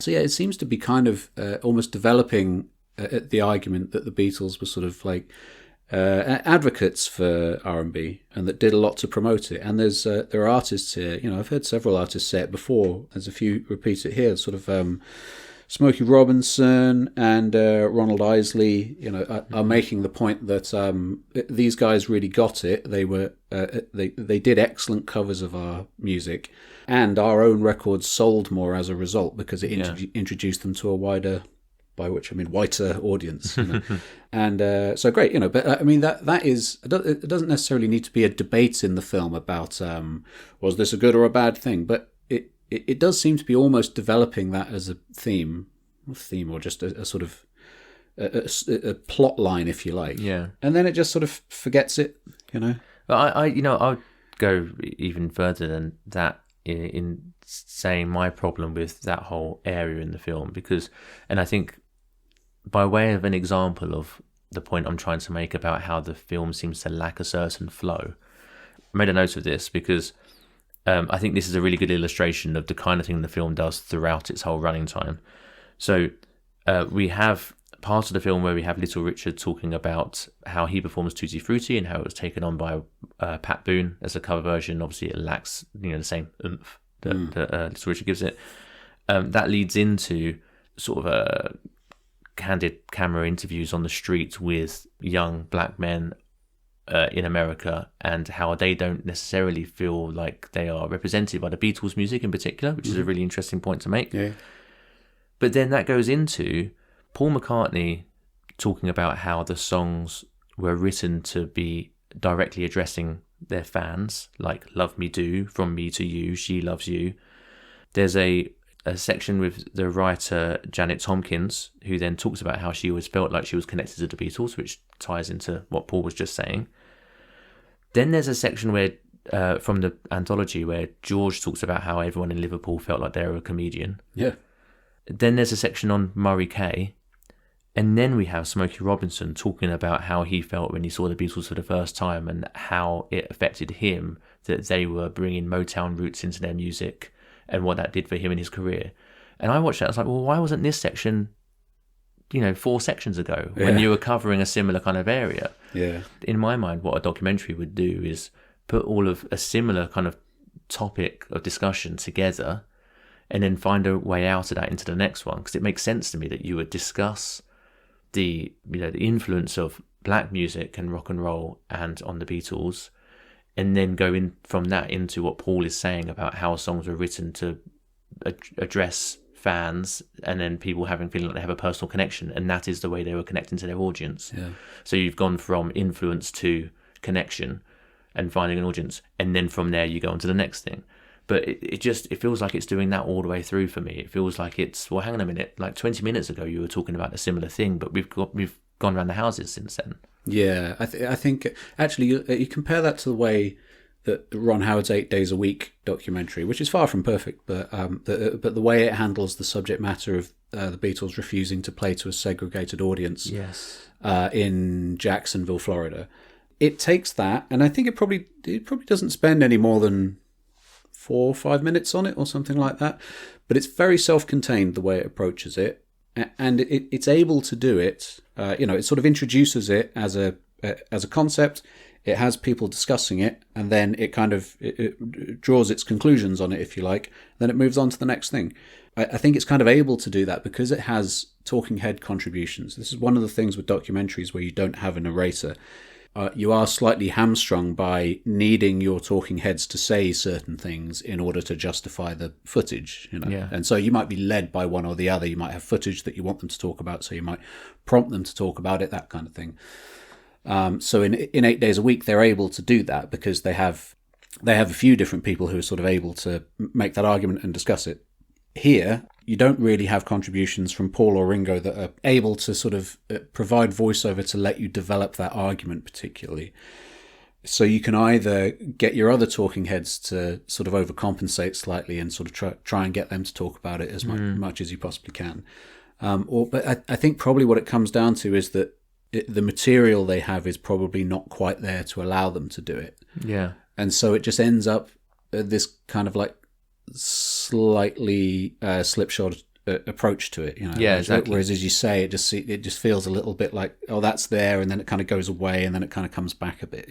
So yeah, it seems to be kind of almost developing the argument that the Beatles were sort of like advocates for R&B and that did a lot to promote it. And there are artists here, I've heard several artists say it before. There's a few repeat it here, sort of Smokey Robinson and Ronald Isley, are making the point that these guys really got it. They were they did excellent covers of our music, and our own records sold more as a result because it introduced them to a wider, by which I mean whiter audience. And so great, but I mean that is, it doesn't necessarily need to be a debate in the film about was this a good or a bad thing, but it does seem to be almost developing that as a theme or just a sort of a plot line, if you like. Yeah. And then it just sort of forgets it, But I'll go even further than that in saying my problem with that whole area in the film, and I think by way of an example of the point I'm trying to make about how the film seems to lack a certain flow, I made a note of this because I think this is a really good illustration of the kind of thing the film does throughout its whole running time. So we have part of the film where we have Little Richard talking about how he performs Tutti Frutti and how it was taken on by Pat Boone as a cover version. Obviously, it lacks the same oomph that Little Richard gives it. That leads into sort of candid camera interviews on the street with young black men in America, and how they don't necessarily feel like they are represented by the Beatles music in particular, which is a really interesting point to make. Yeah. But then that goes into Paul McCartney talking about how the songs were written to be directly addressing their fans, like Love Me Do, From Me to You, She Loves You. There's a section with the writer Janet Tompkins, who then talks about how she always felt like she was connected to the Beatles, which ties into what Paul was just saying. Then there's a section where from the anthology where George talks about how everyone in Liverpool felt like they were a comedian. Yeah. Then there's a section on Murray Kay. And then we have Smokey Robinson talking about how he felt when he saw the Beatles for the first time and how it affected him that they were bringing Motown roots into their music and what that did for him in his career. And I watched that, I was like, well, why wasn't this section, 4 sections ago when you were covering a similar kind of area? Yeah. In my mind, what a documentary would do is put all of a similar kind of topic of discussion together and then find a way out of that into the next one. Because it makes sense to me that you would discuss the influence of black music and rock and roll and on the Beatles, and then go in from that into what Paul is saying about how songs were written to address fans and then people feeling like they have a personal connection, and that is the way they were connecting to their audience. Yeah. So you've gone from influence to connection and finding an audience, and then from there you go on to the next thing. But it feels like it's doing that all the way through for me. It feels like it's, well, hang on a minute, like 20 minutes ago you were talking about a similar thing, but we've gone around the houses since then. Yeah, I think actually you compare that to the way that Ron Howard's 8 Days a Week documentary, which is far from perfect, but the way it handles the subject matter of the Beatles refusing to play to a segregated audience, yes, in Jacksonville, Florida, it takes that, and I think it probably doesn't spend any more than 4 or 5 minutes on it or something like that, but it's very self-contained the way it approaches it. And it's able to do it. It sort of introduces it as a concept. It has people discussing it, and then it kind of it draws its conclusions on it, if you like. Then it moves on to the next thing. I think it's kind of able to do that because it has talking head contributions. This is one of the things with documentaries where you don't have a narrator. You are slightly hamstrung by needing your talking heads to say certain things in order to justify the footage, Yeah. And so you might be led by one or the other. You might have footage that you want them to talk about, so you might prompt them to talk about it, that kind of thing. So in 8 Days a Week, they're able to do that because they have a few different people who are sort of able to make that argument and discuss it. Here, you don't really have contributions from Paul or Ringo that are able to sort of provide voiceover to let you develop that argument particularly. So you can either get your other talking heads to sort of overcompensate slightly and sort of try and get them to talk about it as much as you possibly can. But I think probably what it comes down to is that the material they have is probably not quite there to allow them to do it. Yeah. And so it just ends up this kind of like slightly slipshod approach to it. Yeah, exactly. Whereas, as you say, it just feels a little bit like, oh, that's there, and then it kind of goes away, and then it kind of comes back a bit.